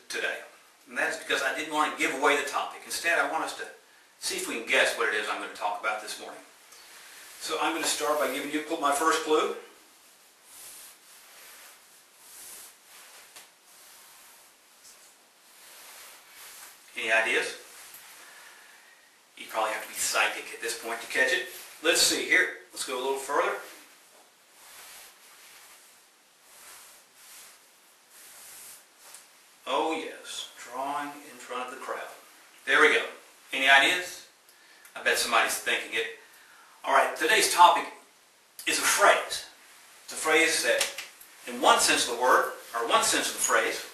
today. And that is because I didn't want to give away the topic. Instead, I want us to see if we can guess what it is I'm going to talk about this morning. So I'm going to start by giving you my first clue. Any ideas? You probably have to be psychic at this point to catch it. Let's see here. Let's go a little further. Oh yes, drawing in front of the crowd. There we go. Any ideas? I bet somebody's thinking it. Alright, today's topic is a phrase. It's a phrase that, in one sense of the word, or one sense of the phrase,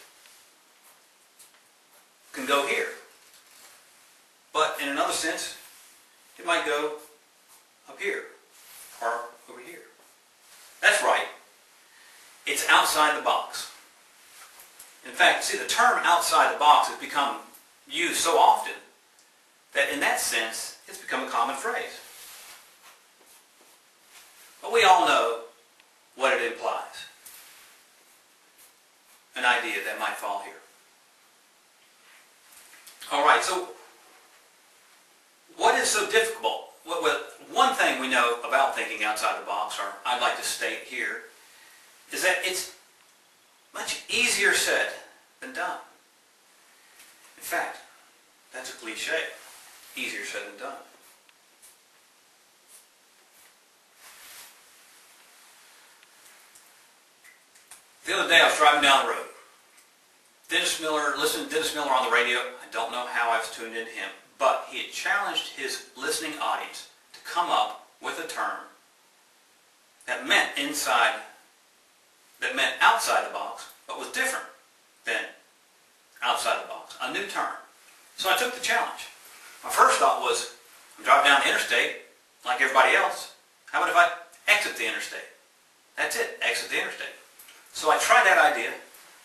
can go here. But in another sense, it might go up here, or over here. That's right. It's outside the box. In fact, see, the term outside the box has become used so often that in that sense, it's become a common phrase. But we all know what it implies. An idea that might fall here. Alright, so what is so difficult? One thing we know about thinking outside the box, or I'd like to state here, is that it's much easier said than done. In fact, that's a cliche. Easier said than done. The other day I was driving down the road. Listening to Dennis Miller on the radio. I don't know how I was tuned into him, but he had challenged his listening audience to come up with a term that meant outside the box, but was different than outside the box. A new term. So I took the challenge. My first thought was, I'm driving down the interstate like everybody else. How about if I exit the interstate? That's it, exit the interstate. So I tried that idea,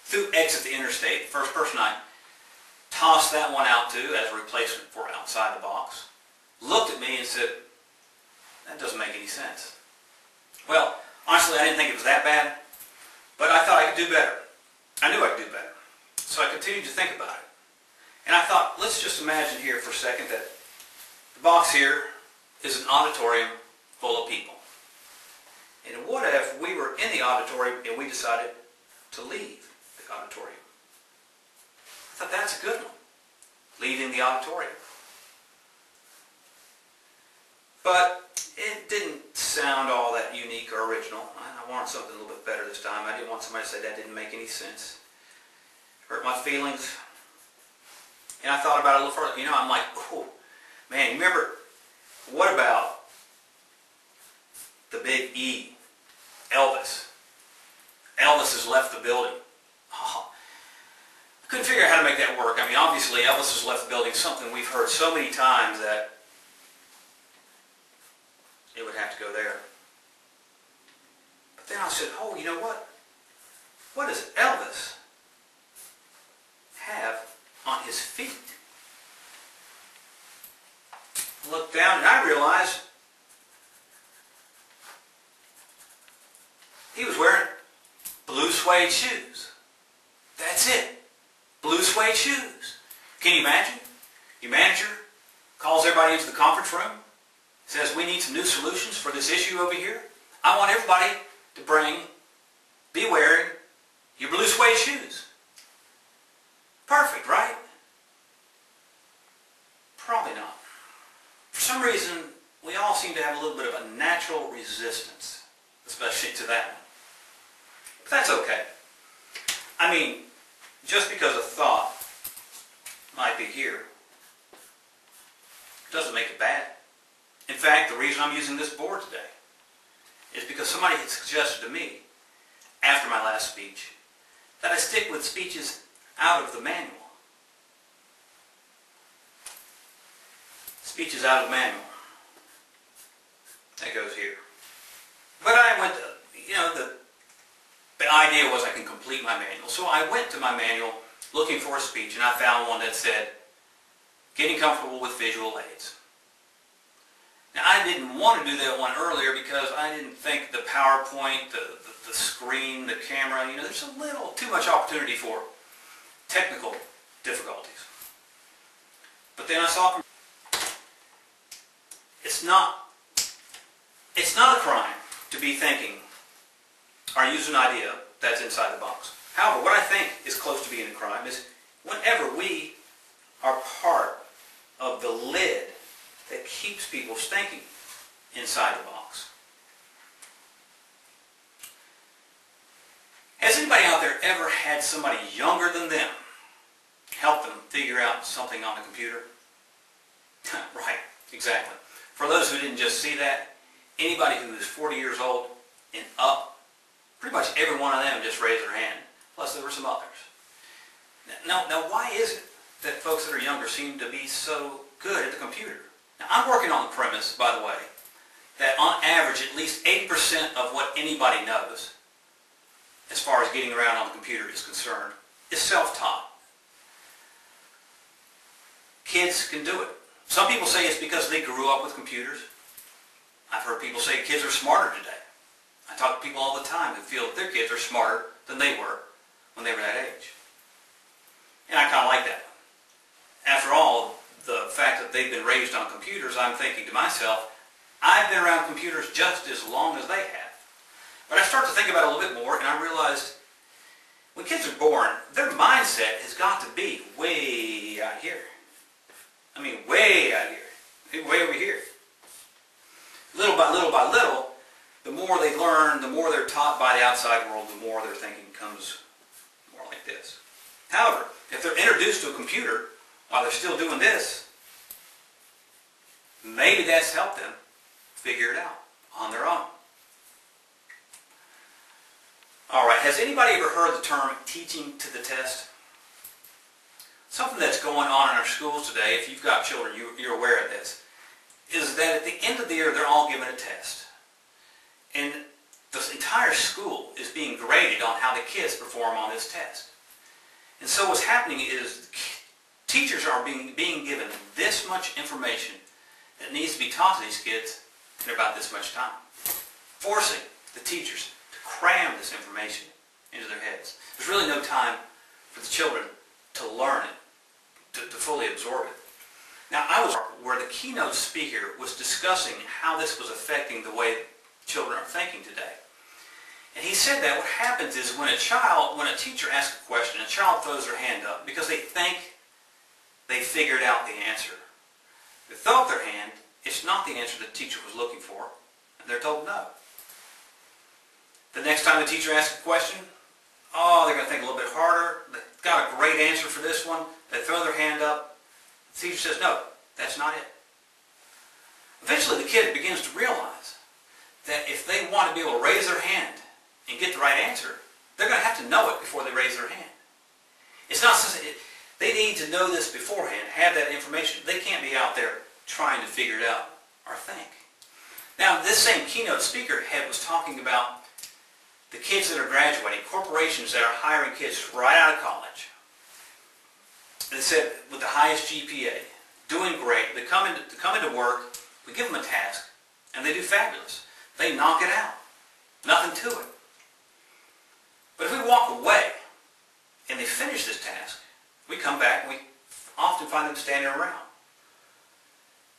through exit the interstate. The first person I tossed that one out to as a replacement for outside the box looked at me and said, that doesn't make any sense. Well, honestly, I didn't think it was that bad, but I thought I could do better. I knew I could do better. So I continued to think about it. And I thought, let's just imagine here for a second that the box here is an auditorium full of people. And what if we were in the auditorium and we decided to leave the auditorium? I thought that's a good one. Leaving the auditorium. But it didn't sound all that unique or original. I wanted something a little bit better this time. I didn't want somebody to say that didn't make any sense. Hurt my feelings. And I thought about it a little further. You know, I'm like, oh, man, you remember, what about the big E? Elvis. Elvis has left the building. Oh, I couldn't figure out how to make that work. I mean, obviously, Elvis has left the building, something we've heard so many times that it would have to go there. But then I said, oh, you know what? What does Elvis have on his feet? I looked down and I realized he was wearing blue suede shoes. That's it. Blue suede shoes. Can you imagine? Your manager calls everybody into the conference room, says, we need some new solutions for this issue over here. I want everybody to be wearing your blue suede shoes. Perfect, right? Probably not. For some reason, we all seem to have a little bit of a natural resistance, especially to that one. But that's okay. I mean, just because a thought might be here doesn't make it bad. In fact, the reason I'm using this board today is because somebody had suggested to me, after my last speech, that I stick with speeches out of the manual. Speeches out of the manual. That goes here. But I went to, the idea was I can complete my manual. So I went to my manual looking for a speech, and I found one that said, getting comfortable with visual aids. Now, I didn't want to do that one earlier because I didn't think the PowerPoint, the screen, the camera, there's a little too much opportunity for technical difficulties. But then I saw it's not a crime to be thinking or use an idea that's inside the box. However, what I think is close to being a crime is whenever we are part of the lid that keeps people's thinking inside the box. Has anybody out there ever had somebody younger than them help them figure out something on the computer? Right, exactly. For those who didn't just see that, anybody who is 40 years old and up, pretty much every one of them just raised their hand. Plus there were some others. Now why is it that folks that are younger seem to be so good at the computer? Now I'm working on the premise, by the way, that on average at least 80% of what anybody knows, as far as getting around on the computer is concerned, is self-taught. Kids can do it. Some people say it's because they grew up with computers. I've heard people say kids are smarter today. I talk to people all the time who feel that their kids are smarter than they were when they were that age. And I kind of like that. After all, the fact that they've been raised on computers, I'm thinking to myself, I've been around computers just as long as they have. But I start to think about it a little bit more, and I realized when kids are born, their mindset has got to be way out here. I mean, way out here. Way over here. Little by little by little, the more they learn, the more they're taught by the outside world, the more their thinking becomes more like this. However, if they're introduced to a computer while they're still doing this, maybe that's helped them figure it out on their own. Alright, has anybody ever heard the term teaching to the test? Something that's going on in our schools today, if you've got children, you're aware of this, is that at the end of the year they're all given a test. And the entire school is being graded on how the kids perform on this test. And so what's happening is teachers are being given this much information that needs to be taught to these kids in about this much time, forcing the teachers to cram this information into their heads. There's really no time for the children to learn it, to fully absorb it. Now, I was where the keynote speaker was discussing how this was affecting the way children are thinking today. And he said that what happens is when a teacher asks a question, a child throws their hand up because they think they figured out the answer. They throw up their hand, it's not the answer the teacher was looking for, and they're told no. The next time the teacher asks a question, oh, they're going to think a little bit harder. They've got a great answer for this one. They throw their hand up. The teacher says, no, that's not it. Eventually the kid begins to realize that if they want to be able to raise their hand and get the right answer, they're going to have to know it before they raise their hand. It's not they need to know this beforehand, have that information. They can't be out there trying to figure it out or think. Now, this same keynote speaker was talking about the kids that are graduating, corporations that are hiring kids right out of college. They said with the highest GPA, doing great, they come into work, we give them a task, and they do fabulous. They knock it out. Nothing to it. But if we walk away and they finish this task, we come back and we often find them standing around.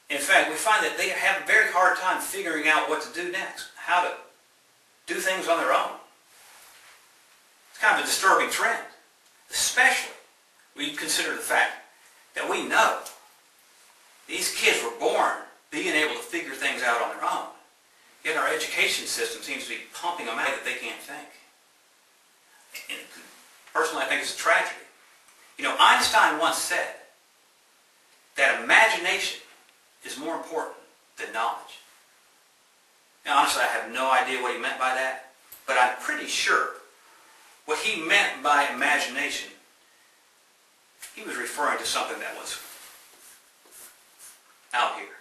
In fact, we find that they have a very hard time figuring out what to do next, how to do things on their own. It's kind of a disturbing trend, especially when you consider the fact that we know these kids were born being able to figure things out on their own. Yet our education system seems to be pumping them out that they can't think. And personally, I think it's a tragedy. You know, Einstein once said that imagination is more important than knowledge. Now, honestly, I have no idea what he meant by that, but I'm pretty sure what he meant by imagination, he was referring to something that was out here.